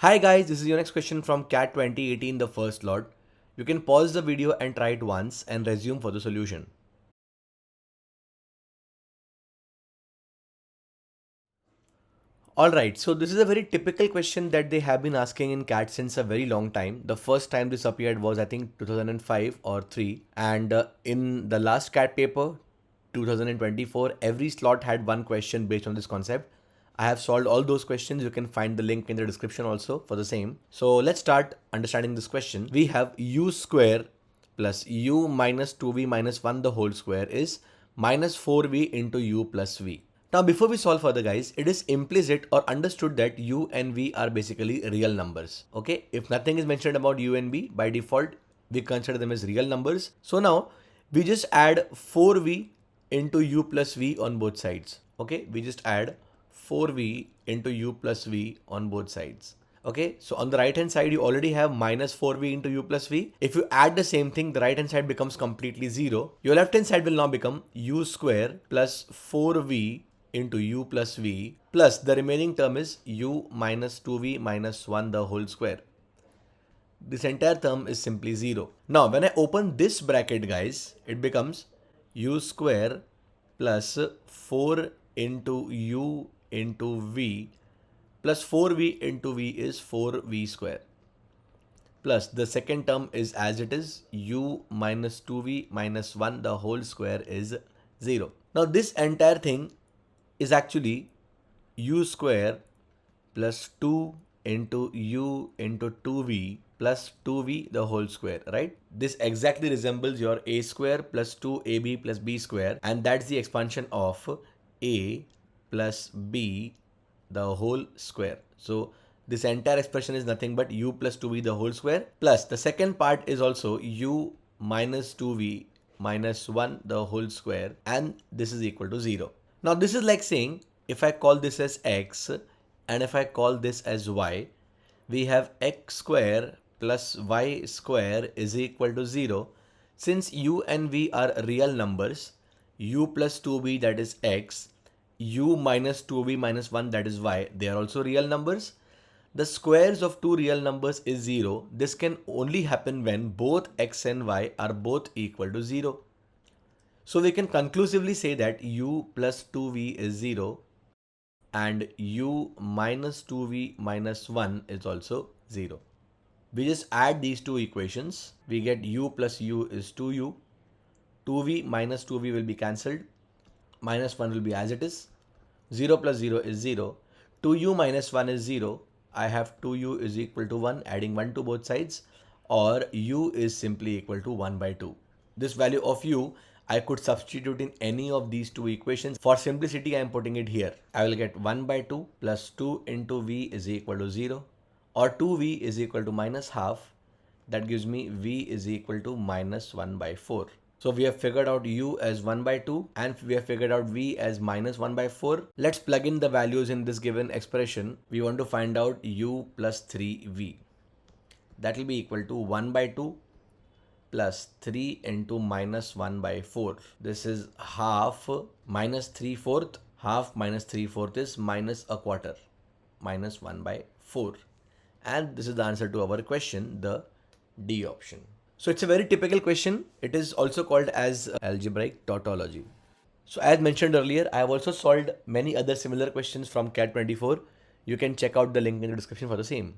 Hi guys, this is your next question from CAT 2018, the first lot. You can pause the video and try it once and resume for the solution. Alright, so this is a very typical question that they have been asking in CAT since a very long time. The first time this appeared was I think 2005 or 3, and in the last CAT paper 2024, every slot had one question based on this concept. I have solved all those questions. You can find the link in the description also for the same. So let's start understanding this question. We have u square plus u minus 2v minus 1 the whole square is minus 4v into u plus v. Now before we solve further guys, it is implicit or understood that u and v are basically real numbers. Okay, if nothing is mentioned about u and v, by default we consider them as real numbers. So now we just add 4v into u plus v on both sides. Okay, we just add 4v into u plus v on both sides. Okay, so on the right hand side, you already have minus 4v into u plus v. If you add the same thing, the right hand side becomes completely 0. Your left hand side will now become u square plus 4v into u plus v plus the remaining term is u minus 2v minus 1 the whole square. This entire term is simply 0. Now, when I open this bracket, guys, it becomes u square plus 4 into u into v plus 4v into v is 4v square plus the second term is as it is u minus 2v minus 1 the whole square is 0. Now this entire thing is actually u square plus 2 into u into 2v plus 2v the whole square, right? This exactly resembles your a square plus 2ab plus b square, and that's the expansion of a plus b the whole square. So this entire expression is nothing but u plus 2v the whole square plus the second part is also u minus 2v minus 1 the whole square, and this is equal to 0. Now this is like saying if I call this as x and if I call this as y, we have x square plus y square is equal to 0. Since u and v are real numbers, u plus 2v that is x, u minus 2v minus 1 that is y, they are also real numbers. The squares of two real numbers is 0. This can only happen when both x and y are both equal to 0. So we can conclusively say that u plus 2v is 0 and u minus 2v minus 1 is also 0. We just add these two equations. We get u plus u is 2u. 2v minus 2v will be cancelled. Minus 1 will be as it is. 0 plus 0 is 0. 2u minus 1 is 0. I have 2u is equal to 1, adding 1 to both sides, or u is simply equal to 1 by 2. This value of u I could substitute in any of these two equations. For simplicity, I am putting it here. I will get 1 by 2 plus 2 into v is equal to 0, or 2v is equal to minus half. That gives me v is equal to minus 1 by 4. So we have figured out u as 1 by 2 and we have figured out v as minus 1 by 4. Let's plug in the values in this given expression. We want to find out u plus 3v. That will be equal to 1 by 2 plus 3 into minus 1 by 4. This is half minus 3/4. Half minus 3/4 is minus a quarter, minus 1 by 4. And this is the answer to our question, the D option. So it's a very typical question. It is also called as algebraic tautology. So as mentioned earlier, I have also solved many other similar questions from CAT 24. You can check out the link in the description for the same.